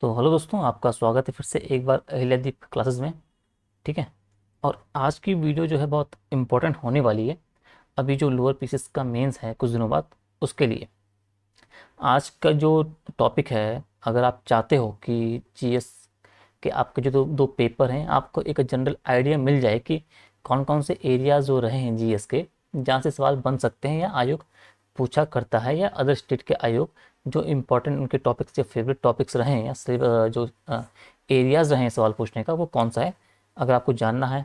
तो हेलो दोस्तों, आपका स्वागत है फिर से एक बार अहिल्यादीप क्लासेस में। ठीक है। और आज की वीडियो जो है बहुत इंपॉर्टेंट होने वाली है। अभी जो लोअर पीसेस का मेंस है कुछ दिनों बाद, उसके लिए आज का जो टॉपिक है, अगर आप चाहते हो कि जीएस के आपके जो दो पेपर हैं, आपको एक जनरल आइडिया मिल जाए कि कौन कौन से एरियाज जो रहे हैं जीएस के, जहाँ से सवाल बन सकते हैं या आयोग पूछा करता है, या अदर स्टेट के आयोग जो इम्पोर्टेंट उनके टॉपिक्स या फेवरेट टॉपिक्स रहे हैं, या जो एरियाज रहे हैं सवाल पूछने का, वो कौन सा है। अगर आपको जानना है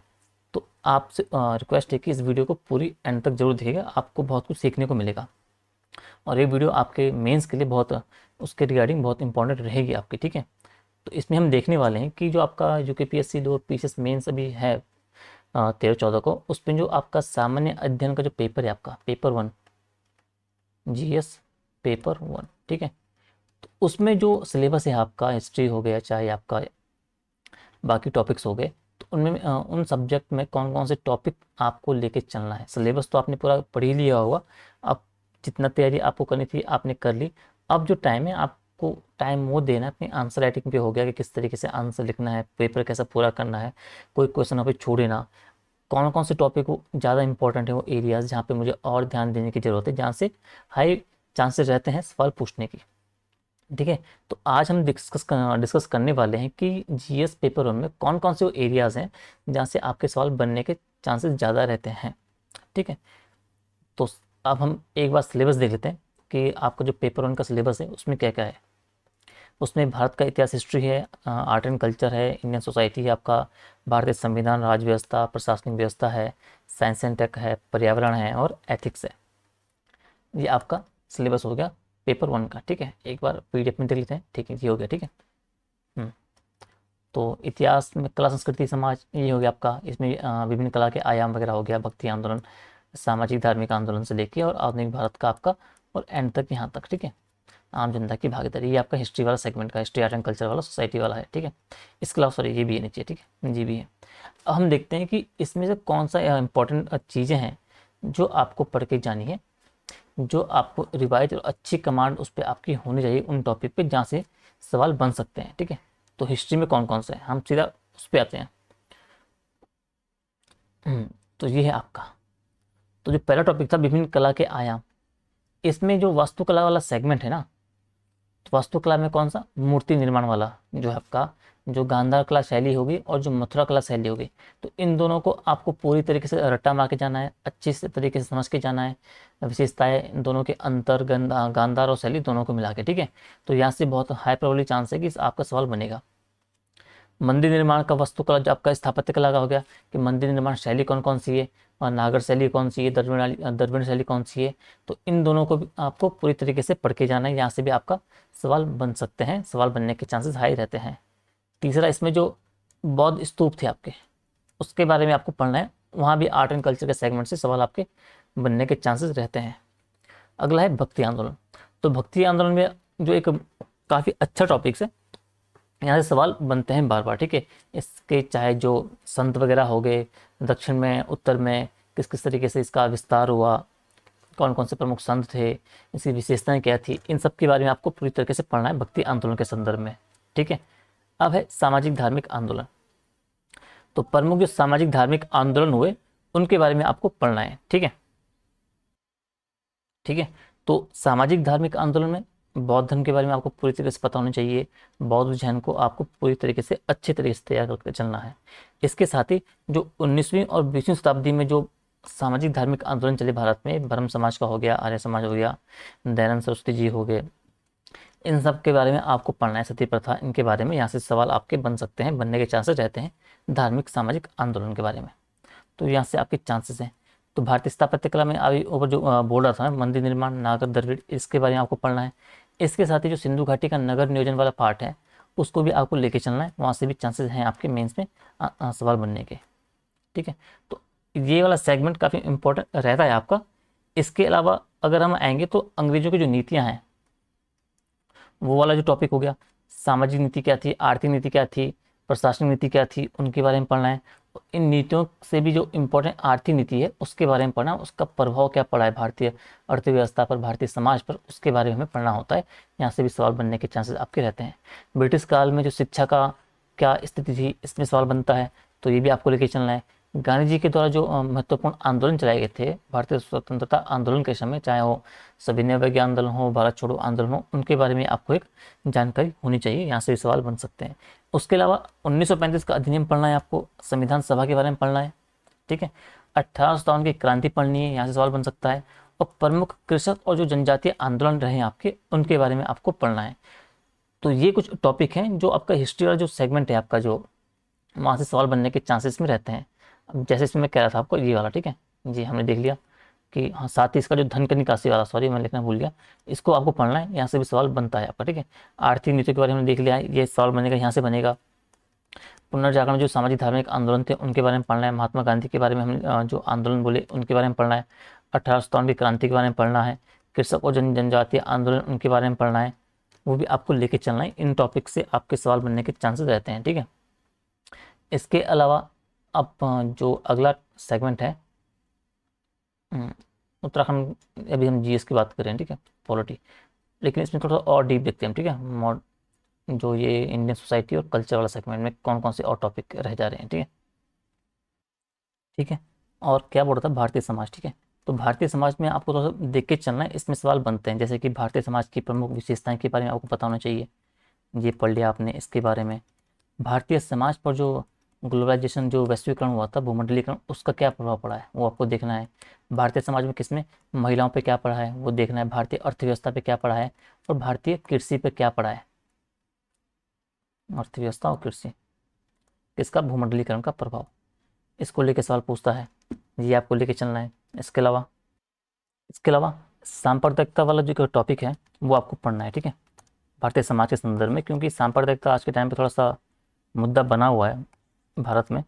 तो आपसे रिक्वेस्ट है कि इस वीडियो को पूरी एंड तक जरूर देखिएगा, आपको बहुत कुछ सीखने को मिलेगा। और ये वीडियो आपके मेंस के लिए बहुत उसके रिगार्डिंग बहुत इंपॉर्टेंट रहेगी आपकी। ठीक है। तो इसमें हम देखने वाले हैं कि जो आपका यूकेपीएससी लोअर पीसीएस मेंस अभी है 13-14 को, उसमें जो आपका सामान्य अध्ययन का जो पेपर है, आपका पेपर 1 जीएस पेपर 1। ठीक है। तो उसमें जो सिलेबस है आपका, हिस्ट्री हो गया चाहे आपका बाकी टॉपिक्स हो गए, तो उनमें उन सब्जेक्ट में कौन कौन से टॉपिक आपको लेके चलना है। सिलेबस तो आपने पूरा पढ़ ही लिया होगा। अब जितना तैयारी आपको करनी थी आपने कर ली। अब जो टाइम है आपको टाइम वो देना है अपनी आंसर राइटिंग पे, हो गया कि किस तरीके से आंसर लिखना है, पेपर कैसा पूरा करना है, कोई क्वेश्चन आप छोड़े ना। कौन कौन से टॉपिक वो ज़्यादा इंपॉर्टेंट है, वो एरियाज जहाँ पे मुझे और ध्यान देने की ज़रूरत है, जहाँ से हाई चांसेस रहते हैं सवाल पूछने की। ठीक है। तो आज हम डिस्कस करने वाले हैं कि जीएस पेपर वन में कौन कौन से वो एरियाज हैं जहाँ से आपके सवाल बनने के चांसेस ज़्यादा रहते हैं। ठीक है। तो अब हम एक बार सिलेबस देख लेते हैं कि आपका जो पेपर वन का सिलेबस है उसमें क्या क्या है। उसमें भारत का इतिहास, हिस्ट्री है, आर्ट एंड कल्चर है, इंडियन सोसाइटी है आपका, भारतीय संविधान, राज्य व्यवस्था, प्रशासनिक व्यवस्था है, साइंस एंड टेक है, पर्यावरण है और एथिक्स है। ये आपका सिलेबस हो गया पेपर वन का। ठीक है। एक बार पीडीएफ में देख लेते हैं। ठीक है, ये हो गया। ठीक है। हम्म, तो इतिहास में कला संस्कृति समाज, ये हो गया आपका। इसमें विभिन्न कला के आयाम वगैरह हो गया, भक्ति आंदोलन, सामाजिक धार्मिक आंदोलन से लेके और आधुनिक भारत का आपका, और एंड तक यहाँ तक। ठीक है। आम जनता की भागीदारी, ये आपका हिस्ट्री वाला सेगमेंट का, हिस्ट्री आर्ट एंड कल्चर वाला, सोसाइटी वाला है। ठीक है। इसके अलावा सॉरी ये भी है नीचे। ठीक है, जी भी है। अब हम देखते हैं कि इसमें से कौन सा इंपॉर्टेंट चीज़ें हैं जो आपको पढ़ के जानी है, जो आपको रिवाइज और अच्छी कमांड उस पर आपकी होनी चाहिए उन टॉपिक पे जहाँ से सवाल बन सकते हैं। ठीक है। तो हिस्ट्री में कौन कौन से हैं, हम सीधा उस पर आते हैं। तो ये है आपका, तो जो पहला टॉपिक था विभिन्न कला के आयाम, इसमें जो वास्तुकला वाला सेगमेंट है ना, तो वास्तुकला में कौन सा, मूर्ति निर्माण वाला जो है आपका, जो गांधार कला शैली होगी और जो मथुरा कला शैली होगी, तो इन दोनों को आपको पूरी तरीके से रट्टा मार के जाना है, अच्छे से तरीके से समझ के जाना है, विशेषताएं इन दोनों के अंतर, गांधार और शैली दोनों को मिला के। ठीक है। तो यहाँ से बहुत हाई प्रोबेबिलिटी चांस है कि आपका सवाल बनेगा। मंदिर निर्माण का, वास्तुकला जो आपका स्थापत्य कला का हो गया, कि मंदिर निर्माण शैली कौन कौन सी है, और नागर शैली कौन सी है, द्रविड़ शैली कौन सी है। तो इन दोनों को भी आपको पूरी तरीके से पढ़ के जाना है, यहाँ से भी आपका सवाल बन सकते हैं, सवाल बनने के चांसेस हाई रहते हैं। तीसरा, इसमें जो बौद्ध स्तूप थे आपके, उसके बारे में आपको पढ़ना है, वहाँ भी आर्ट एंड कल्चर के सेगमेंट से सवाल आपके बनने के चांसेस रहते हैं। अगला है भक्ति आंदोलन। तो भक्ति आंदोलन में जो एक काफ़ी अच्छा टॉपिक है, यहाँ से सवाल बनते हैं बार बार। ठीक है। इसके चाहे जो संत वगैरह हो गए, दक्षिण में उत्तर में किस किस तरीके से इसका विस्तार हुआ, कौन कौन से प्रमुख संत थे, इसकी विशेषताएं क्या थी, इन सब के बारे में आपको पूरी तरीके से पढ़ना है भक्ति आंदोलन के संदर्भ में। ठीक है। अब है सामाजिक धार्मिक आंदोलन। तो प्रमुख जो सामाजिक धार्मिक आंदोलन हुए उनके बारे में आपको पढ़ना है। ठीक है। ठीक है। तो सामाजिक धार्मिक आंदोलन में बौद्ध धर्म के बारे में आपको पूरी तरीके से पता होना चाहिए। बौद्ध जैन को आपको पूरी तरीके से अच्छे तरीके से तैयार करके चलना है। इसके साथ ही जो 19वीं और 20वीं शताब्दी में जो सामाजिक धार्मिक आंदोलन चले भारत में, ब्रह्म समाज का हो गया, आर्य समाज हो गया, दयानंद सरस्वती जी हो गए, इन सब के बारे में आपको पढ़ना है, सती प्रथा, इनके बारे में यहाँ से सवाल आपके बन सकते हैं, बनने के चांसेस रहते हैं धार्मिक सामाजिक आंदोलन के बारे में। तो यहाँ से आपके चांसेस हैं। तो भारतीय स्थापत्य कला में अभी ऊपर जो बोल रहा था, मंदिर निर्माण, नागर द्रविड़, इसके बारे में आपको पढ़ना है। इसके साथ ही जो सिंधु घाटी का नगर नियोजन वाला पार्ट है, उसको भी आपको लेके चलना है, वहाँ से भी चांसेस हैं आपके मेंस में सवाल बनने के। ठीक है। तो ये वाला सेगमेंट काफ़ी इंपॉर्टेंट रहता है आपका। इसके अलावा अगर हम आएंगे तो अंग्रेजों की जो नीतियाँ हैं, वो वाला जो टॉपिक हो गया, सामाजिक नीति क्या थी, आर्थिक नीति क्या थी, प्रशासनिक नीति क्या थी, उनके बारे में पढ़ना है। इन नीतियों से भी जो इम्पोर्टेंट आर्थिक नीति है उसके बारे में पढ़ना, उसका प्रभाव क्या पड़ा है भारतीय अर्थव्यवस्था पर, भारतीय समाज पर, उसके बारे में हमें पढ़ना होता है। यहाँ से भी सवाल बनने के चांसेस आपके रहते हैं। ब्रिटिश काल में जो शिक्षा का क्या स्थिति थी, इसमें सवाल बनता है, तो ये भी आपको लेके चलना है। गांधी जी के द्वारा जो महत्वपूर्ण आंदोलन चलाए गए थे भारतीय स्वतंत्रता आंदोलन के समय, चाहे वो सविनय अवज्ञा आंदोलन हो, भारत छोड़ो आंदोलन हो, उनके बारे में आपको एक जानकारी होनी चाहिए। यहाँ से भी सवाल बन सकते हैं। उसके अलावा 1935 का अधिनियम पढ़ना है आपको, संविधान सभा के बारे में पढ़ना है, ठीक है। 1857 की क्रांति पढ़नी है, यहाँ से सवाल बन सकता है। और प्रमुख कृषक और जो जनजातीय आंदोलन रहे हैं आपके, उनके बारे में आपको पढ़ना है। तो ये कुछ टॉपिक हैं जो आपका हिस्ट्री वाला जो सेगमेंट है आपका, जो वहाँ से सवाल बनने के चांसेस में रहते हैं। अब जैसे इसमें मैं कह रहा था आपको ये वाला, ठीक है जी, हमने देख लिया कि हाँ, साथ ही इसका जो धन का निकासी वाला, सॉरी मैं लिखना भूल गया, इसको आपको पढ़ना है, यहाँ से भी सवाल बनता है आपका, ठीक है। आर्थिक नीति के बारे में देख लिया है, ये सवाल बनेगा, यहाँ से बनेगा। पुनर्जागरण जो सामाजिक धार्मिक आंदोलन थे उनके बारे में पढ़ना है। महात्मा गांधी के बारे में हम जो आंदोलन बोले उनके बारे में पढ़ना है। 1857 की क्रांति के बारे में पढ़ना है। कृषक और जनजातीय आंदोलन उनके बारे में पढ़ना है, वो भी आपको लेके चलना है। इन टॉपिक से आपके सवाल बनने के चांसेस रहते हैं, ठीक है। इसके अलावा अब जो अगला सेगमेंट है उत्तराखंड, अभी हम जीएस की बात करें, ठीक है, पॉलिटी, लेकिन इसमें थोड़ा और डीप देखते हैं हम, ठीक है। जो ये इंडियन सोसाइटी और कल्चर वाला सेगमेंट में कौन कौन से और टॉपिक रह जा रहे हैं, ठीक है, ठीक है। और क्या बोल रहा था, भारतीय समाज, ठीक है। तो भारतीय समाज में आपको थोड़ा सा देख के चलना है, इसमें सवाल बनते हैं, जैसे कि भारतीय समाज की प्रमुख विशेषताएं के बारे में आपको पता होना चाहिए, ये पढ़ लिया आपने। इसके बारे में भारतीय समाज पर जो ग्लोबलाइजेशन, जो वैश्वीकरण हुआ था, भूमंडलीकरण, उसका क्या प्रभाव पड़ा है वो आपको देखना है। भारतीय समाज में किसमें महिलाओं पे क्या पड़ा है वो देखना है। भारतीय अर्थव्यवस्था पे क्या पड़ा है, और भारतीय कृषि पे क्या पड़ा है। अर्थव्यवस्था और कृषि, किसका, भूमंडलीकरण का प्रभाव, इसको लेके सवाल पूछता है, ये आपको लेके चलना है। इसके अलावा सांप्रदायिकता वाला जो टॉपिक है वो आपको पढ़ना है, ठीक है, भारतीय समाज के संदर्भ में, क्योंकि सांप्रदायिकता आज के टाइम पे थोड़ा सा मुद्दा बना हुआ है भारत में।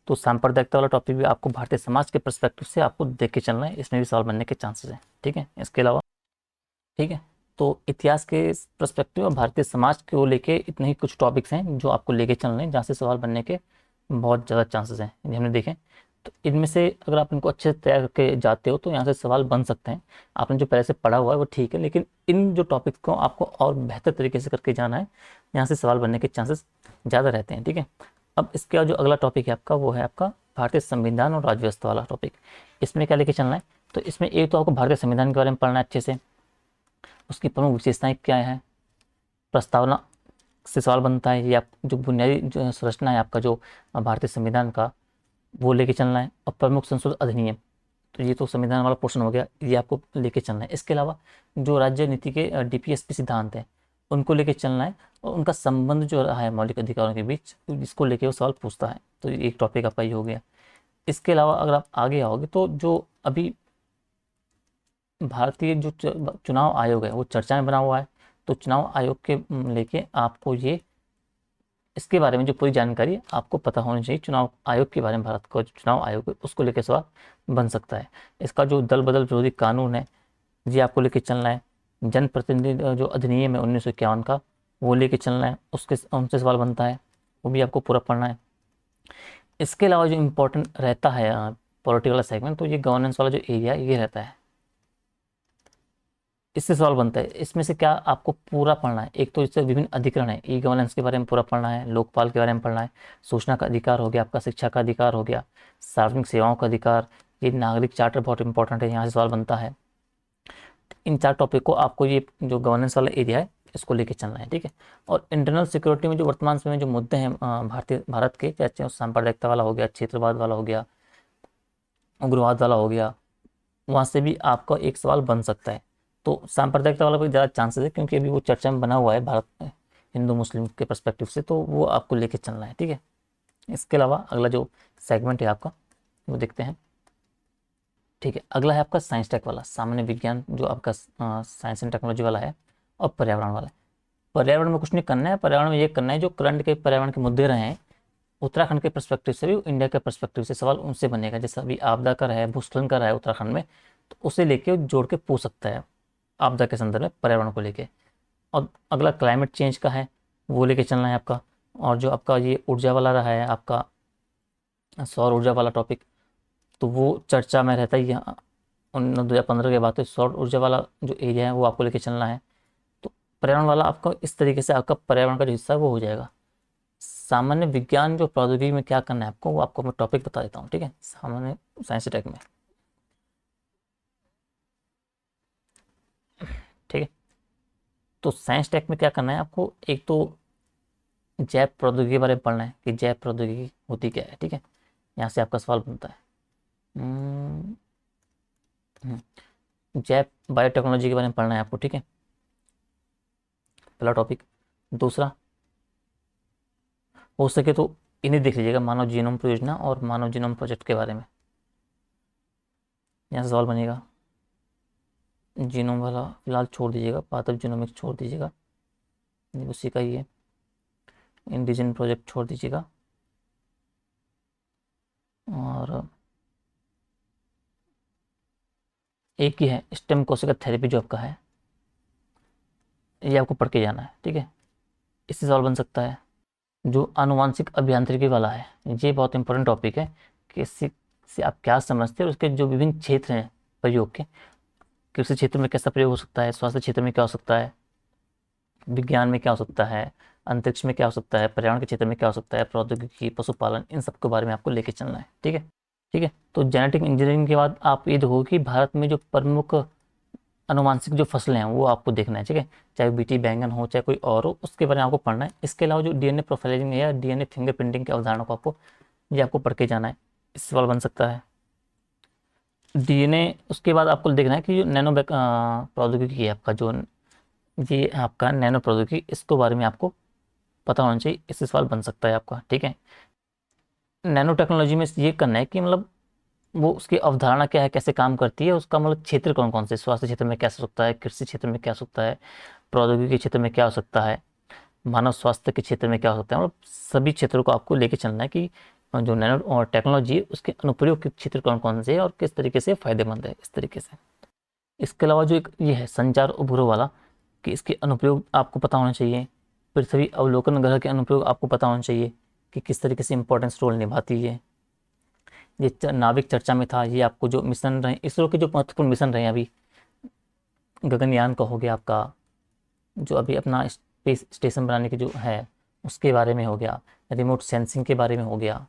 तो सांप्रदायिकता वाला टॉपिक भी आपको भारतीय समाज के पर्सपेक्टिव से आपको देख के चलना है, इसमें भी सवाल बनने के चांसेस हैं, ठीक है। इसके अलावा, ठीक है, तो इतिहास के पर्सपेक्टिव और भारतीय समाज को लेके इतने ही कुछ टॉपिक्स हैं जो आपको लेके चलने हैं, जहाँ से सवाल बनने के बहुत ज़्यादा चांसेस हैं। यदि हमने देखें तो इनमें से अगर आप इनको अच्छे से तैयार करके जाते हो तो यहाँ से सवाल बन सकते हैं। आपने जो पहले से पढ़ा हुआ है वो ठीक है, लेकिन इन जो टॉपिक्स को आपको और बेहतर तरीके से करके जाना है, यहाँ से सवाल बनने के चांसेस ज़्यादा रहते हैं, ठीक है। अब इसके जो अगला टॉपिक है आपका, वो है आपका भारतीय संविधान और राज्य व्यवस्था वाला टॉपिक। इसमें क्या लेके चलना है, तो इसमें एक तो आपको भारतीय संविधान के बारे में पढ़ना है अच्छे से, उसकी प्रमुख विशेषताएं क्या है, प्रस्तावना से सवाल बनता है, ये आप जो बुनियादी जो संरचना है आपका जो भारतीय संविधान का, वो लेके चलना है। और प्रमुख संशोधन अधिनियम, तो ये तो संविधान वाला पोर्शन हो गया, ये आपको लेके चलना है। इसके अलावा जो राज्य नीति के डीपीएसपी सिद्धांत हैं उनको लेके चलना है, और उनका संबंध जो रहा है मौलिक अधिकारों के बीच, जिसको लेके वो सवाल पूछता है, तो ये एक टॉपिक आपका ये हो गया। इसके अलावा अगर आप आगे आओगे तो जो अभी भारतीय जो चुनाव आयोग है वो चर्चा में बना हुआ है, तो चुनाव आयोग के लेके आपको ये, इसके बारे में जो पूरी जानकारी आपको पता होनी चाहिए। चुनाव आयोग के बारे में, भारत का जो चुनाव आयोग है उसको लेकर सवाल बन सकता है। इसका जो दल बदल विरोधी कानून है ये आपको लेके चलना है। जनप्रतिनिधि जो अधिनियम है 1951 का, वो लेके चलना है, उसके उनसे सवाल बनता है, वो भी आपको पूरा पढ़ना है। इसके अलावा जो इम्पोर्टेंट रहता है पॉलिटी वाला सेगमेंट, तो ये गवर्नेंस वाला जो एरिया ये रहता है, इससे सवाल बनता है। इसमें से क्या आपको पूरा पढ़ना है, एक तो इससे विभिन्न अधिकरण है, ई गवर्नेंस के बारे में पूरा पढ़ना है, लोकपाल के बारे में पढ़ना है, सूचना का अधिकार हो गया आपका, शिक्षा का अधिकार हो गया, सार्वजनिक सेवाओं का अधिकार, ये नागरिक चार्टर बहुत इंपॉर्टेंट है, यहाँ से सवाल बनता है। इन चार टॉपिक को आपको, ये जो गवर्नेंस वाला एरिया है इसको लेके चलना है, ठीक है। और इंटरनल सिक्योरिटी में जो वर्तमान समय में जो मुद्दे हैं भारत के, चाहे सांप्रदायिकता वाला हो गया, क्षेत्रवाद वाला हो गया, उग्रवाद वाला हो गया, वहाँ से भी आपका एक सवाल बन सकता है। तो सांप्रदायिकता वाला कोई ज़्यादा चांसेस है, क्योंकि अभी वो चर्चा में बना हुआ है भारत में हिंदू मुस्लिम के पर्सपेक्टिव से, तो वो आपको लेके चलना है, ठीक है। इसके अलावा अगला जो सेगमेंट है आपका वो देखते हैं, ठीक है। अगला है आपका साइंस टेक वाला, सामान्य विज्ञान जो आपका साइंस एंड टेक्नोलॉजी वाला है, और पर्यावरण वाला है। पर्यावरण में कुछ नहीं करना है, पर्यावरण में ये करना है जो करंट के पर्यावरण के मुद्दे रहे हैं उत्तराखंड के पर्सपेक्टिव से भी, इंडिया के पर्सपेक्टिव से सवाल उनसे बनेगा। जैसे अभी आपदा का रहा है, भूस्खलन का रहा है उत्तराखंड में, तो उसे लेके जोड़ के पूछ सकता है आपदा के संदर्भ में पर्यावरण को लेके। और अगला क्लाइमेट चेंज का है, वो लेके चलना है आपका। और जो आपका ये ऊर्जा वाला रहा है आपका, सौर ऊर्जा वाला टॉपिक, तो वो चर्चा में रहता ही है। 2015 के बाद तो सौर ऊर्जा वाला जो एरिया है वो आपको लेके चलना है। तो पर्यावरण वाला आपका इस तरीके से आपका पर्यावरण का जो हिस्सा है वो हो जाएगा। सामान्य विज्ञान जो प्रौद्योगिकी में क्या करना है आपको, वो आपको मैं टॉपिक बता देता हूँ, ठीक है। सामान्य साइंस टेक में, ठीक है। तो साइंस टेक में क्या करना है आपको, एक तो जैव प्रौद्योगिकी के बारे में पढ़ना है कि जैव प्रौद्योगिकी होती क्या है, ठीक है। यहाँ से आपका सवाल बनता है। हम्म, जैव बायोटेक्नोलॉजी के बारे में पढ़ना है आपको, ठीक है, पहला टॉपिक। दूसरा, हो सके तो इन्हें देख लीजिएगा, मानव जीनोम परियोजना और मानव जीनोम प्रोजेक्ट के बारे में। यहाँ से सवाल बनेगा। जीनोम वाला फिलहाल छोड़ दीजिएगा, पादप जीनोमिक्स छोड़ दीजिएगा, ये उसी का ही है। इंडिजन प्रोजेक्ट छोड़ दीजिएगा। और एक ही है स्टेम कोशिका थेरेपी जो आपका है, ये आपको पढ़ के जाना है, ठीक है। इससे सवाल बन सकता है। जो आनुवांशिक अभियांत्रिकी वाला है, ये बहुत इंपॉर्टेंट टॉपिक है कि इससे से आप क्या समझते हैं और उसके जो विभिन्न क्षेत्र हैं प्रयोग के। कृषि क्षेत्र में कैसा प्रयोग हो सकता है, स्वास्थ्य क्षेत्र में क्या हो सकता है, विज्ञान में क्या हो सकता है, अंतरिक्ष में क्या हो सकता है, पर्यावरण के क्षेत्र में क्या हो सकता है, प्रौद्योगिकी, पशुपालन, इन सब के बारे में आपको लेके चलना है, ठीक है। ठीक है। तो जेनेटिक इंजीनियरिंग के बाद आप ये देखो कि भारत में जो प्रमुख अनुवांशिक जो फसलें हैं वो आपको देखना है, ठीक है। चाहे बीटी बैंगन हो चाहे कोई और हो, उसके बारे में आपको पढ़ना है। इसके अलावा जो डीएनए प्रोफाइलिंग या डीएनए फिंगरप्रिंटिंग के अवधारणा को आपको, ये आपको पढ़ के जाना है। इस सवाल बन सकता है। डीएनए, उसके बाद आपको देखना है कि जो नैनो प्रौद्योगिकी है आपका, जो ये आपका नैनो प्रौद्योगिकी, इसके बारे में आपको पता होना चाहिए। इससे सवाल बन सकता है आपका, ठीक है। नैनो टेक्नोलॉजी में ये करना है कि मतलब वो उसकी अवधारणा क्या है, कैसे काम करती है, उसका मतलब क्षेत्र कौन कौन से, स्वास्थ्य क्षेत्र में क्या हो सकता है, कृषि क्षेत्र में क्या हो सकता है, प्रौद्योगिकी के क्षेत्र में क्या हो सकता है, मानव स्वास्थ्य के क्षेत्र में क्या हो सकता है। मतलब सभी क्षेत्रों को आपको लेके चलना है कि जो नैनो और टेक्नोलॉजी है उसके अनुप्रयोग के क्षेत्र कौन कौन से हैं और किस तरीके से फायदेमंद है, इस तरीके से। इसके अलावा जो एक ये है संचार उपग्रह वाला, कि इसके अनुप्रयोग आपको पता होना चाहिए। पृथ्वी अवलोकन ग्रह के अनुप्रयोग आपको पता होना चाहिए कि किस तरीके से इंपॉर्टेंस रोल निभाती है। ये नाविक चर्चा में था, ये आपको जो मिशन रहे इसरो के जो महत्वपूर्ण मिशन रहे हैं अभी, गगनयान का हो गया आपका, जो अभी अपना स्पेस स्टेशन बनाने की जो है उसके बारे में हो गया, रिमोट सेंसिंग के बारे में हो गया,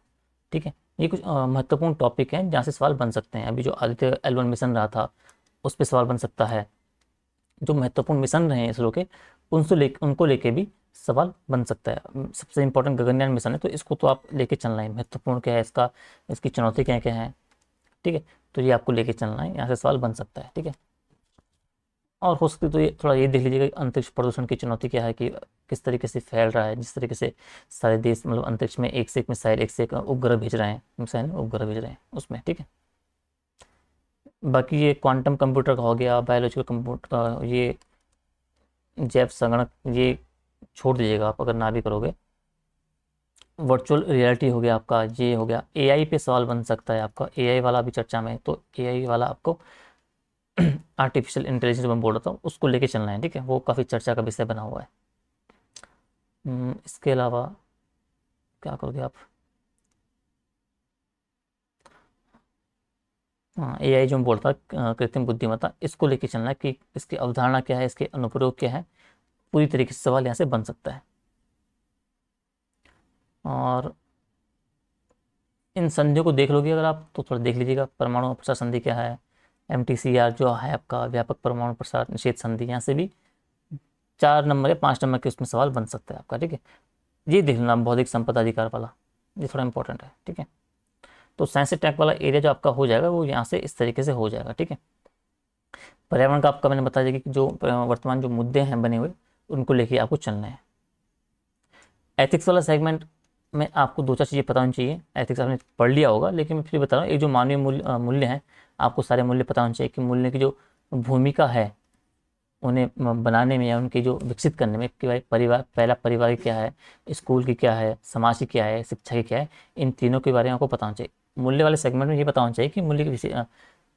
ठीक है। ये कुछ महत्वपूर्ण टॉपिक हैं जहाँ से सवाल बन सकते हैं। अभी जो आदित्य L1 मिशन रहा था उस पर सवाल बन सकता है। जो महत्वपूर्ण मिशन रहे हैं इसरो के, उनको लेके भी सवाल बन सकता है। सबसे इंपॉर्टेंट गगनयान मिशन है, तो इसको तो आप लेके चलना है। महत्वपूर्ण क्या है इसका, इसकी चुनौती क्या क्या है, ठीक है। तो ये आपको लेके चलना है, यहाँ से सवाल बन सकता है, ठीक है। और हो सकती तो ये थोड़ा ये देख लीजिएगा कि अंतरिक्ष प्रदूषण की चुनौती क्या है, कि किस तरीके से फैल रहा है। जिस तरीके से सारे देश मतलब अंतरिक्ष में एक से एक मिसाइल, एक से एक उपग्रह भेज रहे हैं, मिसाइल उपग्रह भेज रहे हैं उसमें, ठीक है। बाकी ये क्वांटम कंप्यूटर का हो गया, बायोलॉजिकल कंप्यूटर, ये जैव संगणक, ये छोड़ दीजिएगा आप अगर ना भी करोगे। वर्चुअल रियलिटी हो गया आपका, ये हो गया। एआई पे सवाल बन सकता है आपका, एआई वाला भी चर्चा में है, तो एआई वाला आपको आर्टिफिशियल इंटेलिजेंस मैं बोल रहा था, उसको लेके चलना है, ठीक है। वो काफ़ी चर्चा का विषय बना हुआ है। इसके अलावा क्या करोगे आप, हाँ एआई जो मैं बोलता कृत्रिम बुद्धिमत्ता, इसको लेके चलना है कि इसकी अवधारणा क्या है, इसके अनुप्रयोग क्या है। पूरी तरीके से सवाल यहाँ से बन सकता है। और इन संधियों को देख लोगे अगर आप तो थोड़ा देख लीजिएगा, परमाणु प्रसार संधि क्या है, MTCR जो है आपका व्यापक परमाणु प्रसार निषेध संधि, यहाँ से भी 4 नंबर या 5 नंबर के उसमें सवाल बन सकता है आपका, ठीक है। ये देख लेना बौद्धिक संपदा अधिकार वाला, ये थोड़ा इंपॉर्टेंट है, ठीक है। तो साइंस टेक वाला एरिया जो आपका हो जाएगा वो यहाँ से इस तरीके से हो जाएगा, ठीक है। पर्यावरण का आपका मैंने बता दिया कि जो वर्तमान जो मुद्दे हैं बने हुए, उनको लेके आपको चलना है। एथिक्स वाला सेगमेंट में आपको दो चार चीज़ें पता होनी चाहिए। एथिक्स आपने पढ़ लिया होगा, लेकिन मैं फिर बता रहा हूँ, एक जो मानवीय मूल्य हैं, आपको सारे मूल्य पता होने चाहिए कि मूल्य की जो भूमिका है उन्हें बनाने में या उनकी जो विकसित करने में, कि भाई परिवार, पहला परिवार की क्या है, स्कूल की क्या है, समाज की क्या है, शिक्षा की क्या है, इन तीनों के बारे में आपको पता होना चाहिए। मूल्य वाले सेगमेंट में ये पता होना चाहिए कि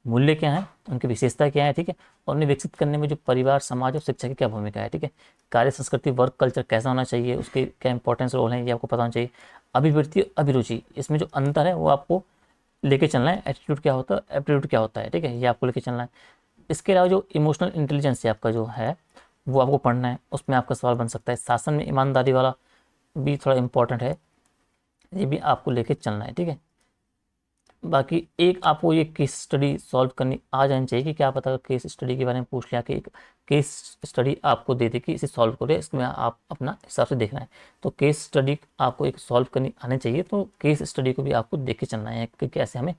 मूल्य क्या है, उनकी विशेषता क्या है, ठीक है। और उन्हें विकसित करने में जो परिवार, समाज और शिक्षा की क्या भूमिका है, ठीक है। कार्य संस्कृति, वर्क कल्चर कैसा होना चाहिए, उसके क्या इंपॉर्टेंस रोल है, ये आपको पता होना चाहिए। अभिवृत्ति, अभिरुचि, इसमें जो अंतर है वो आपको लेके चलना है। एटीट्यूड क्या होता है, एप्टीट्यूड क्या होता है, ठीक है, ये आपको लेके चलना है। इसके अलावा जो इमोशनल इंटेलिजेंस है आपका जो है वो आपको पढ़ना है, उसमें आपका सवाल बन सकता है। शासन में ईमानदारी वाला भी थोड़ा इंपॉर्टेंट है, ये भी आपको लेके चलना है, ठीक है। बाकी एक आपको ये केस स्टडी सॉल्व करनी आ जानी चाहिए कि क्या पता केस स्टडी के बारे में पूछ लिया कि एक केस स्टडी आपको दे दे कि इसे सॉल्व करो, इसमें आप अपना हिसाब से देखना है। तो केस स्टडी आपको एक सॉल्व करनी आनी चाहिए, तो केस स्टडी को भी आपको देख के चलना है कि कैसे हमें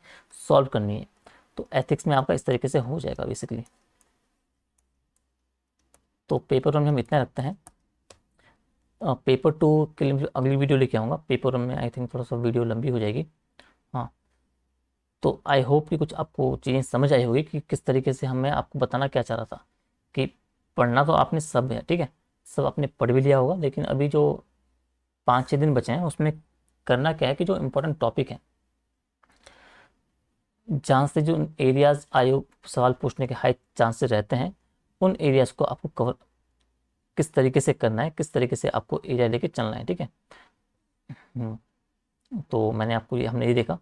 सॉल्व करनी है। तो एथिक्स में आपका इस तरीके से हो जाएगा बेसिकली। तो पेपर वन में हम इतना रखते हैं। पेपर टू के लिए अगली वीडियो लेके आऊँगा। पेपर वन में आई थिंक थोड़ा सा वीडियो लंबी हो जाएगी। हाँ, तो आई होप कि कुछ आपको चीज़ें समझ आई होगी कि किस तरीके से हमें आपको बताना क्या चाह रहा था कि पढ़ना तो आपने सब है, ठीक है, सब आपने पढ़ भी लिया होगा, लेकिन अभी जो 5-6 दिन बचे हैं उसमें करना क्या है कि जो इम्पोर्टेंट टॉपिक है जहाँ से जो एरियाज आयोग सवाल पूछने के हाई चांसेस रहते हैं, उन एरियाज को आपको कवर किस तरीके से करना है, किस तरीके से आपको एरिया लेके चलना है, ठीक है। तो मैंने आपको ये हमने ये देखा,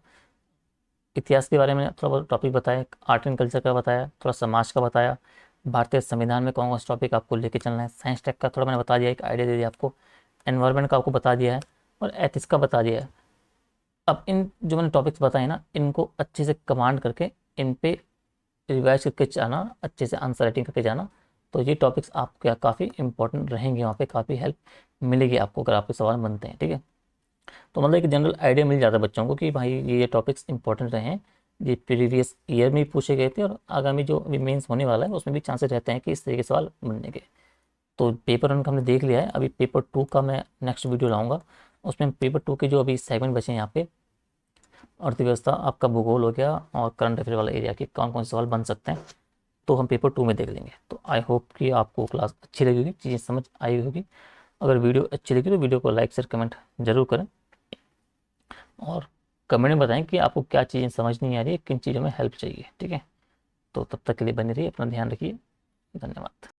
इतिहास के बारे में थोड़ा बहुत टॉपिक बताया, आर्ट एंड कल्चर का बताया, थोड़ा समाज का बताया, भारतीय संविधान में कौन कौन सा टॉपिक आपको लेके चलना है, साइंस टेक का थोड़ा मैंने बता दिया, एक आइडिया दे दिया आपको, एनवायरनमेंट का आपको बता दिया है, और एथिक्स का बता दिया है। अब इन जो मैंने टॉपिक्स बताए ना, इनको अच्छे से कमांड करके इन पे रिवाइज करके जाना, अच्छे से आंसर राइटिंग करके जाना। तो ये टॉपिक्स आपके काफ़ी इंपॉर्टेंट रहेंगे, वहाँ पे काफ़ी हेल्प मिलेगी आपको अगर आपके सवाल बनते हैं, ठीक है। तो मतलब एक जनरल आइडिया मिल जाता है बच्चों को कि भाई ये टॉपिक्स इंपॉर्टेंट रहे हैं, ये प्रीवियस ईयर में भी पूछे गए थे, और आगामी जो अभी मेंस होने वाला है उसमें भी चांसेस रहते हैं कि इस तरीके के सवाल बनने के। तो पेपर वन का हमने देख लिया है, अभी पेपर टू का मैं नेक्स्ट वीडियो लाऊंगा। उसमें पेपर टू के जो अभी सेगमेंट बचे हैं यहाँ पे, अर्थव्यवस्था, आपका भूगोल हो गया, और करंट अफेयर वाला एरिया के कौन कौन से सवाल बन सकते हैं, तो हम पेपर टू में देख लेंगे। तो आई होप कि आपको क्लास अच्छी लगी होगी, चीज़ें समझ आई होगी। अगर वीडियो अच्छी लगी तो वीडियो को लाइक शेयर कमेंट जरूर करें, और कमेंट में बताएं कि आपको क्या चीज़ें समझ नहीं आ रही है, किन चीज़ों में हेल्प चाहिए, ठीक है। तो तब तक के लिए बने रहिए, अपना ध्यान रखिए, धन्यवाद।